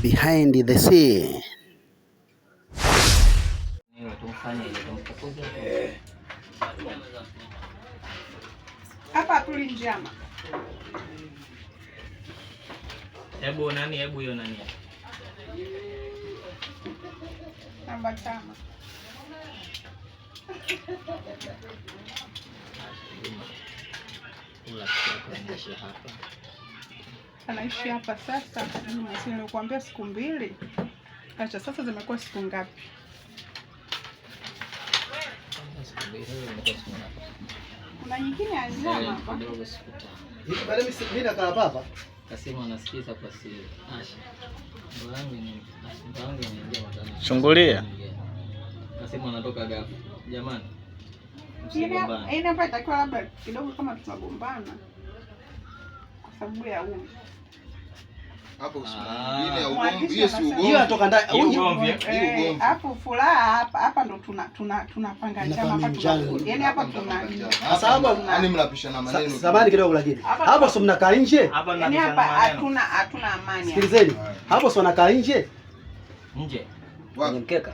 Behind the scene. Hapa tulinjama. Hebu hiyo nani? Namba 5. Anaishi hapa sasa. Nilikuambia siku 2. Acha sasa zimekuwa siku ngapi? Kuna nyingine anjama hapa. Hivi bado mimi nakaa hapa. Kasema anasikiza kwa siri. Asha. Mwanangu ni chungulia. Kasema anatoka gapi. Jamani. Ina hapa itakuwa labda kidogo kama tunagombana. Kwa sababu ya huyu. Hapo mwingine ugomvi, hiyo si ugomvi. Hiyo atoka ndani Ugomvi. Hapo furaha hapa ndo tunapanga chama hapa. Yaani hapa tuna sasa hapa yani mnapishana maneno. Samahani kidogo lakini. Hapo sio mnakaa nje? Yaani hapa hatuna amani. Sikilizeni. Hapo sio wanakaa nje? Nje. Kwenye mkeka.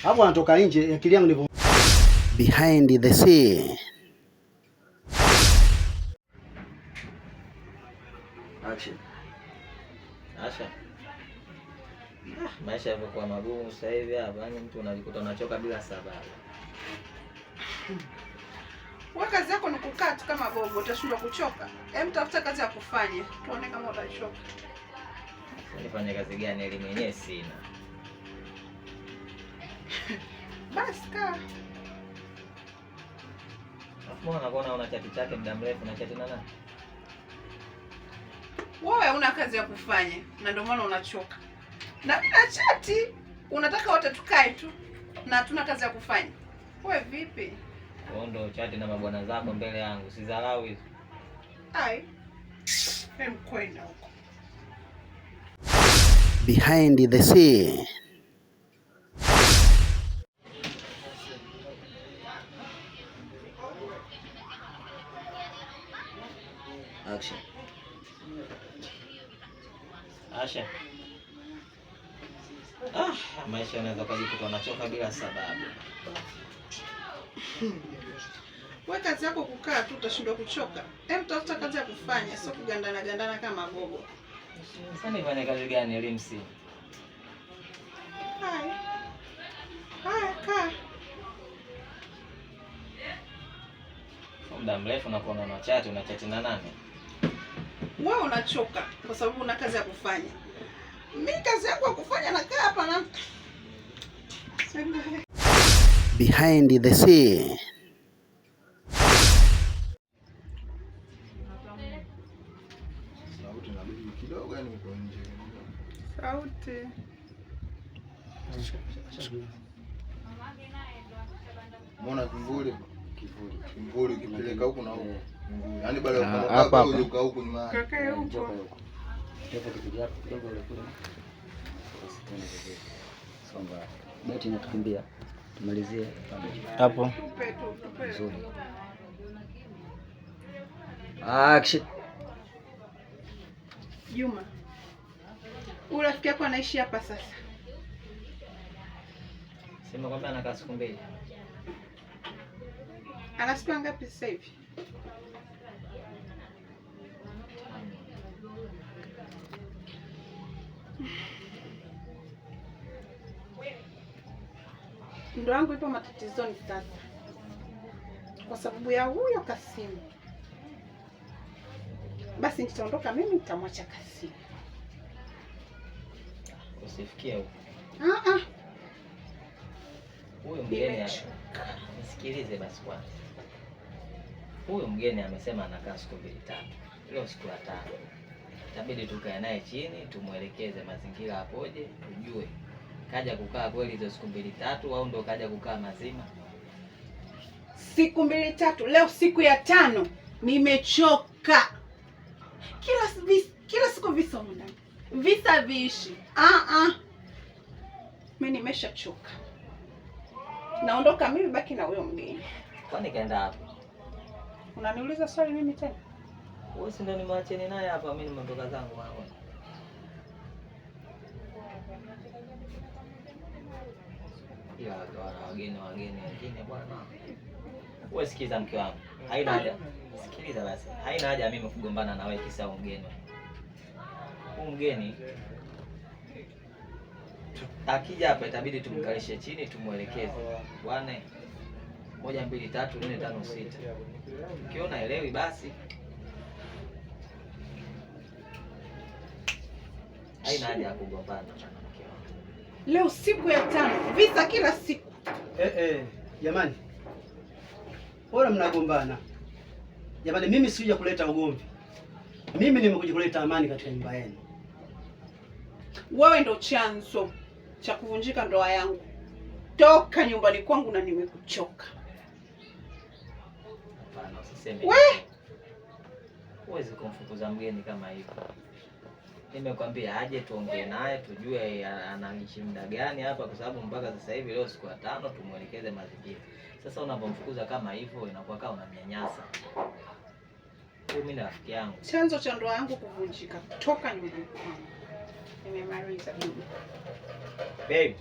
Hapo wanatoka nje, akili yangu ndivyo. Behind the scene. Action. Asha. Maisha yamekuwa magumu sasa hivi hapa, yani mtu unajikuta unachoka bila sababu. Wewe kazi yako ni kukaa tu kama gogo, utashindwa kuchoka. Hem, tafuta kazi ya kufanya. Tuone kama utachoka. Nifanye kazi gani elimu yenyewe sina. Basi kaa. Mbona unaona una chati chake muda mrefu na chati na nani? Wewe una kazi ya kufanya na ndio maana unachoka. Na mimi na chati, unataka wote tukae tu na hatuna kazi ya kufanya. Wewe vipi? Wewe ndio chati na mabwana zako mbele yangu, usidharau hizo. Ai. Hem kwenda huko. Behind the scene. Action. Asha. Maisha yanaweza kujikuta unachoka bila sababu. Wewe kazi yako kukaa tu utashindwa kuchoka. Hem, tafuta kazi ya kufanya, sio kugandana kama gogo. Sasa nifanye kazi gani elimu si? Haya, kaa. Muda mrefu unakuwa unachati na nani? Wewe unachoka kwa sababu una kazi ya kufanya. Mimi kazi yangu ya kufanya nakaa hapa na Behind the scene. Sauti inabidi kidogo yani uko nje. sauti. Muona kivuli kipeleka huku na huku. Yaani baada ya hapa huko huku nyuma. Kakae huko. Hapo kitu yako kidogo ile kule. Songa. Beti inatukimbia. Tumalizie hapo. Nzuri. Action. Juma. Ule rafiki yako anaishi hapa sasa. Sema kwamba anakaa siku 2. Ana siku ngapi sasa hivi? Ndoa yangu ipo matatizoni sasa. Kwa sababu ya huyo Kasimu. Basi nitaondoka mimi nitamwacha Kasimu. Usifikie huko. Huyo mgeni nisikilize basi kwanza. Huyo mgeni amesema anakaa siku 2-3. Leo siku ya 5. Itabidi tukae naye chini, tumuelekeze mazingira apoje, tujue kaja kukaa kweli hizo siku 2-3 au ndo kaja kukaa mazima. Siku 2-3, leo siku ya 5. Nimechoka. Kila siku visa ndani. Visa viishi. Mimi nimeshachoka. Naondoka mimi, baki na huyo mgeni. Kwani kaenda hapo? Unaniuliza swali mimi tena? Wewe si ndio nimeacheni naye hapa, mimi nimetoka zangu hapo. akawa na wageni wengine bwana. Wewe sikiza mke wangu. Haina haja. Sikiliza basi. Haina haja mimi kugombana na wewe kisa mgeni. Huyu mgeni akija hapa itabidi tumkalishe chini tumuelekeze. Bwana 1 2 3 4 5 6. Ukiona elewi basi. Haina haja ya kugombana na mke wangu. Leo siku ya 5, visa kila siku. Jamani. Bora mnagombana. Jamani, mimi sija kuleta ugomvi. Mimi nimekuja kuleta amani katika nyumba yenu. Wewe ndo chanzo cha kuvunjika ndoa yangu. Toka nyumbani kwangu na nimekuchoka. Hapana, usiseme. Huwezi kumfukuza mgeni kama hivyo. Nimekwambia aje tuongee naye tujue anaishi muda gani hapa, kwa sababu mpaka sasa hivi leo siku ya 5 tumuelekeze mazingira. Sasa unapomfukuza kama hivyo inakuwa kama unamnyanyasa. Mimi na rafiki yangu. Chanzo cha ndoa yangu kuvunjika. Toka nyumbani kwangu. Nimemaliza bibi. Babe.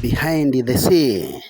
Behind the Scene.